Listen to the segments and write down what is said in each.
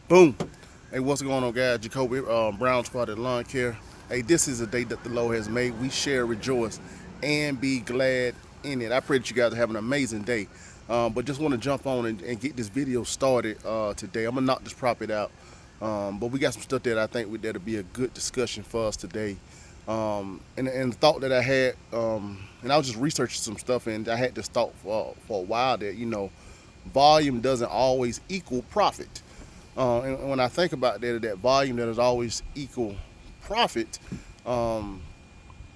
Boom. Hey, what's going on, guys? Jacoby Brown Spotted Lawn Care. Hey, this is a day that the Lord has made. We share, rejoice, and be glad in it. I pray that you guys have an amazing day. But just want to jump on and get this video started today. I'm gonna knock this property out. But we got some stuff that I think that'll be a good discussion for us today. And the thought that I had, and I was just researching some stuff, and I had this thought for a while that volume doesn't always equal profit. And when I think about that volume that is always equal profit, um,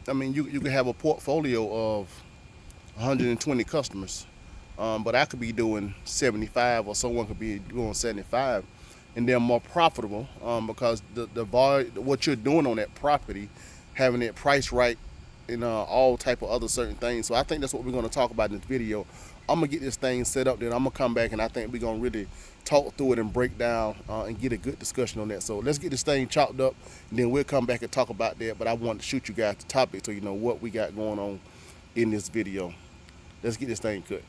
I mean, you can have a portfolio of 120 customers, but I could be doing 75, or someone could be doing 75, and they're more profitable because the volume, what you're doing on that property, having it priced right, and all type of other certain things. So I think that's what we're going to talk about in this video. I'm gonna get this thing set up, then I'm gonna come back and I think we're gonna really talk through it and break down and get a good discussion on that. So let's get this thing chopped up, and then we'll come back and talk about that. But I want to shoot you guys the topic so you know what we got going on in this video. Let's get this thing cut.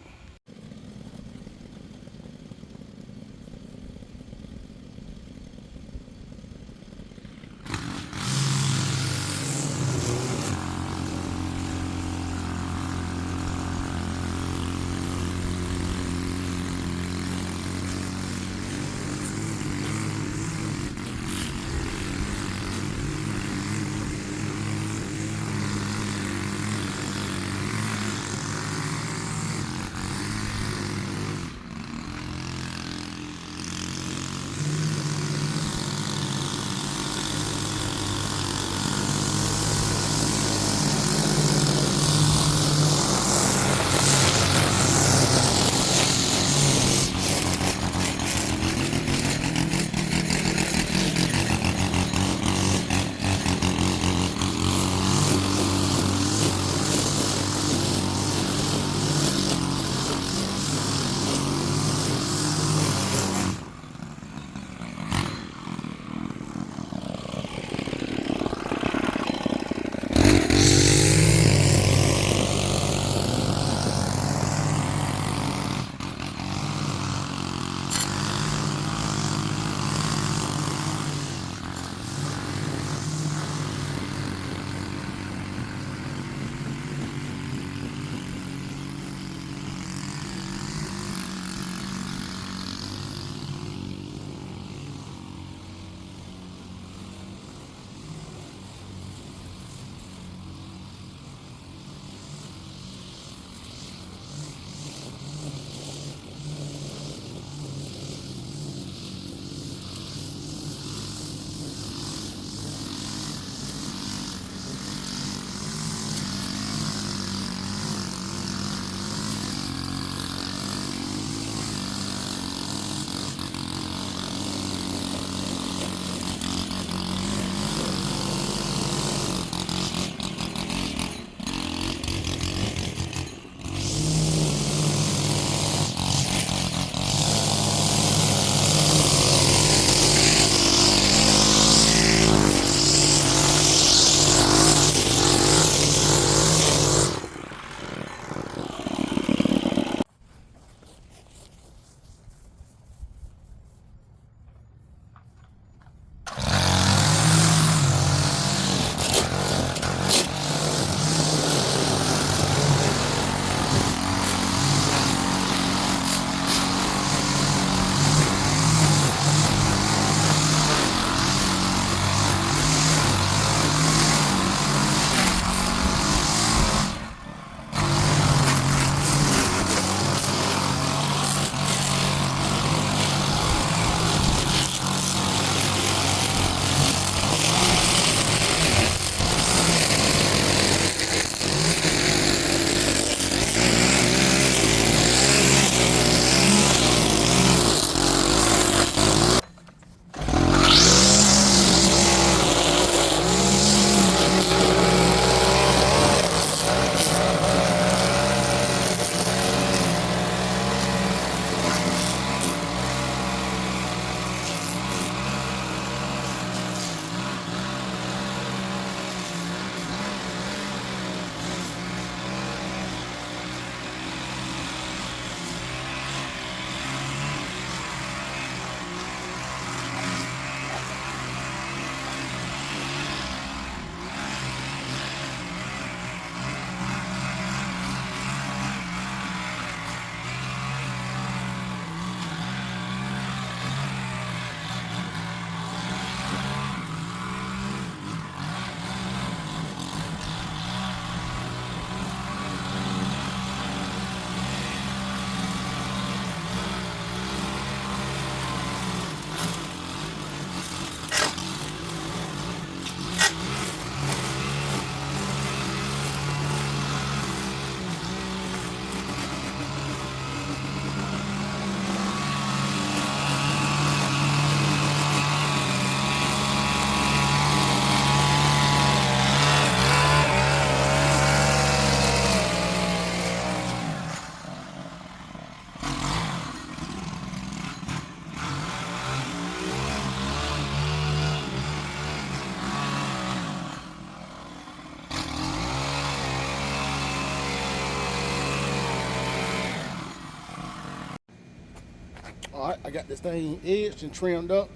I got this thing edged and trimmed up.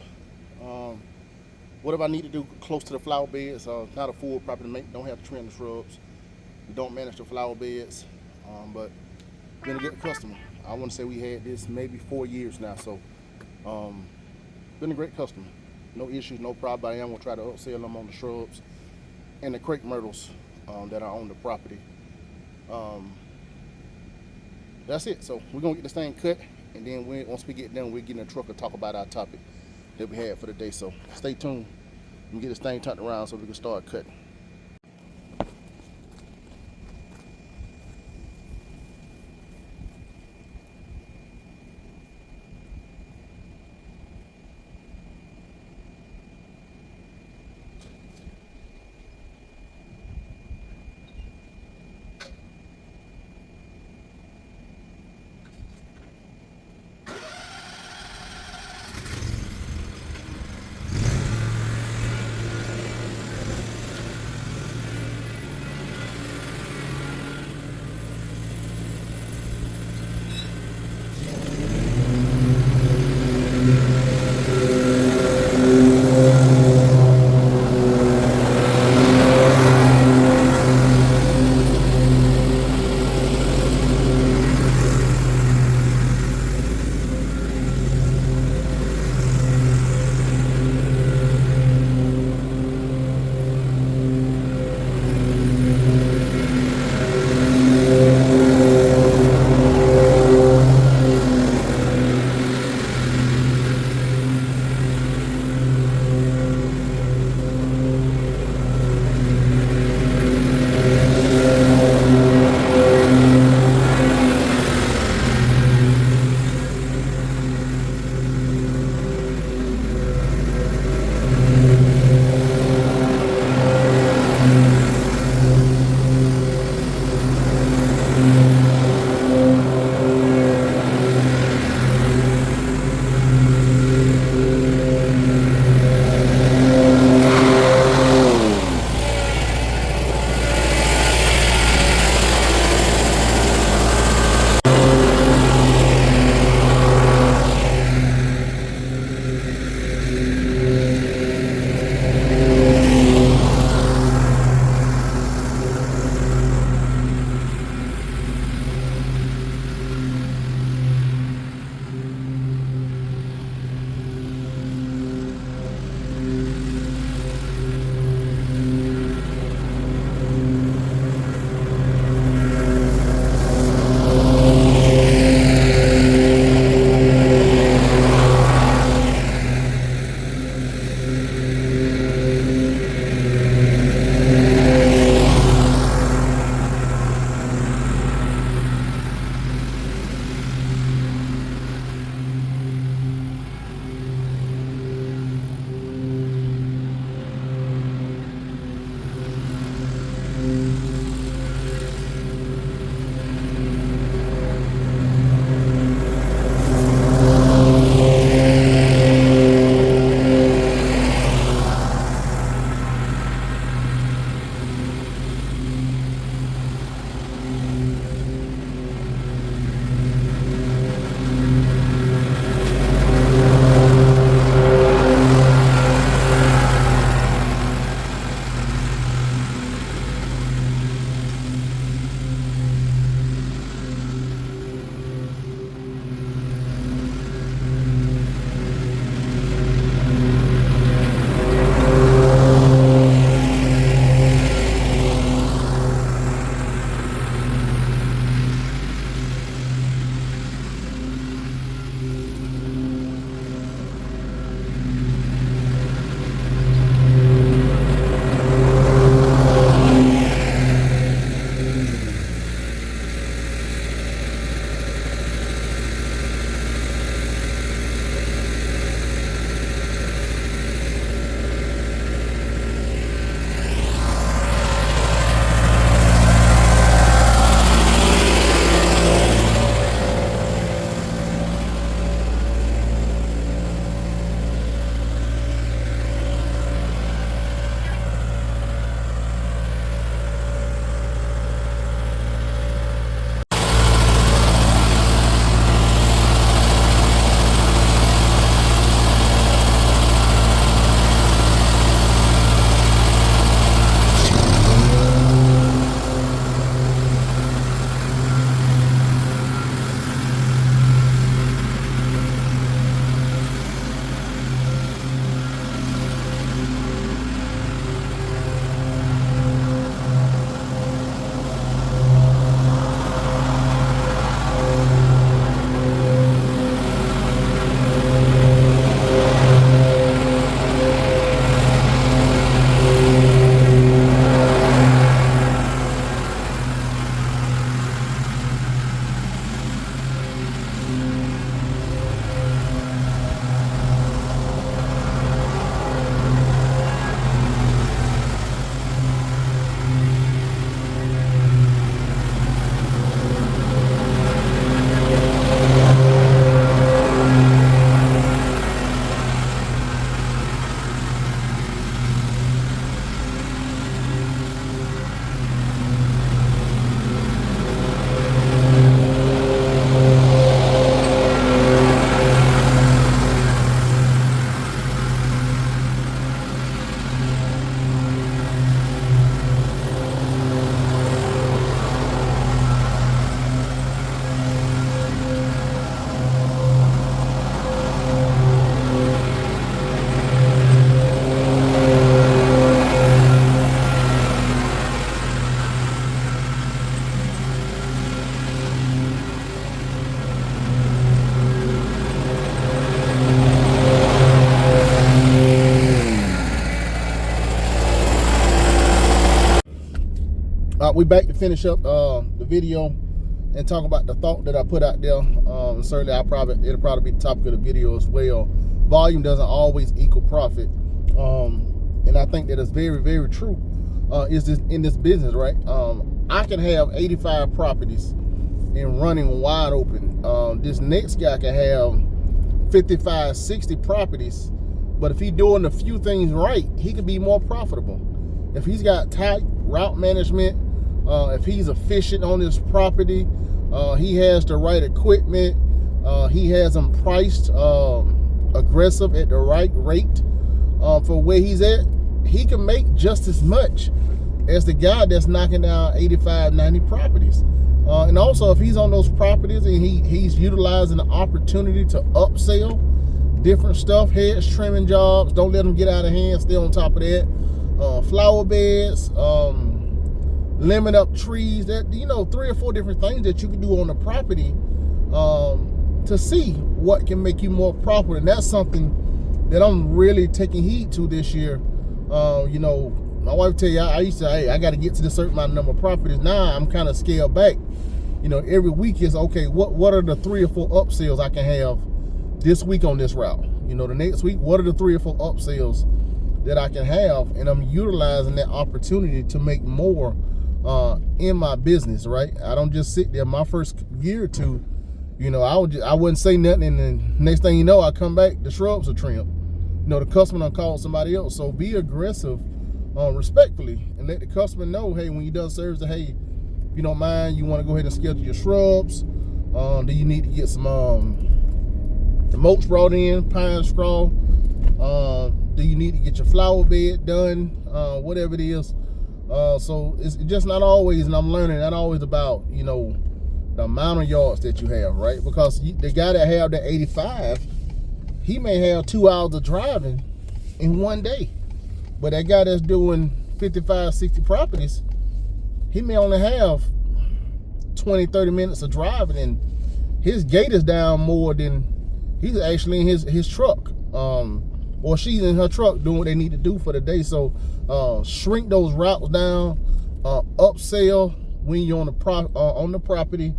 Um, whatever I need to do close to the flower beds. Not a full property make, don't have to trim the shrubs. We don't manage the flower beds, but been a good customer. I want to say we had this maybe 4 years now, so been a great customer. No issues, no problem. I am gonna try to upsell them on the shrubs and the crepe myrtles that are on the property. That's it. So we're gonna get this thing cut, and then once we get done, we'll get in the truck and talk about our topic that we had for the day. So stay tuned and get this thing turned around so we can start cutting. we back to finish up the video and talk about the thought that I put out there. Certainly, it'll probably be the topic of the video as well. Volume doesn't always equal profit, and I think that is very, very true. Is this in this business, right? I can have 85 properties and running wide open. This next guy can have 55, 60 properties, but if he's doing a few things right, he could be more profitable. If he's got tight route management, if he's efficient on his property, he has the right equipment, he has them priced aggressive at the right rate for where he's at, he can make just as much as the guy that's knocking down 85, 90 properties. And also, if he's on those properties and he's utilizing the opportunity to upsell different stuff, hedge trimming jobs, don't let them get out of hand, stay on top of that. Flower beds, limit up trees, that 3 or 4 different things that you can do on the property to see what can make you more profitable. And that's something that I'm really taking heed to this year. My wife tell you, I used to, hey, I got to get to this certain number of properties. Now I'm kind of scaled back. Every week is, okay, what are the 3 or 4 upsells I can have this week on this route? The next week, what are the 3 or 4 upsells that I can have? And I'm utilizing that opportunity to make more in my business, right? I don't just sit there. My first year or two, I wouldn't say nothing, and then next thing you know, I come back, the shrubs are trimmed. The customer done called somebody else. So be aggressive, respectfully, and let the customer know, hey, when you done service, hey, if you don't mind, you want to go ahead and schedule your shrubs. Do you need to get some the mulch brought in, pine straw? Do you need to get your flower bed done? Whatever it is. So it's just not always, and I'm learning, not always about, the amount of yards that you have, right? Because the guy that have that 85, he may have 2 hours of driving in one day. But that guy that's doing 55, 60 properties, he may only have 20, 30 minutes of driving, and his gate is down more than he's actually in his truck. Or she's in her truck doing what they need to do for the day. So shrink those routes down, upsell when you're on the property.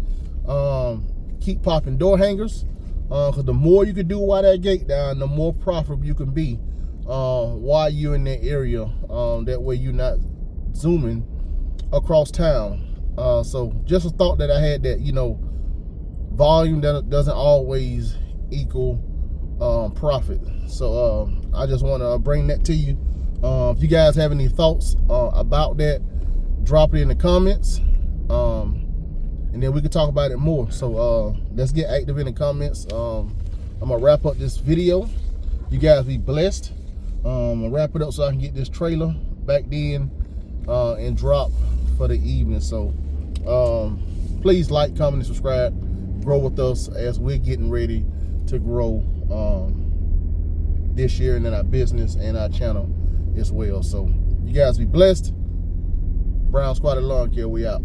Keep popping door hangers, because the more you can do while that gate down, the more profitable you can be while you're in that area. That way you're not zooming across town. So just a thought that I had, that volume doesn't always equal profit. So I just want to bring that to you. If you guys have any thoughts about that, drop it in the comments, and then we can talk about it more. So let's get active in the comments. I'm gonna wrap up this video. You guys be blessed. I'm gonna wrap it up so I can get this trailer back in and drop for the evening. So please like, comment, and subscribe. Grow with us as we're getting ready to grow this year, and in our business and our channel as well. So you guys be blessed. Brown Squatted Lawn Care, we out.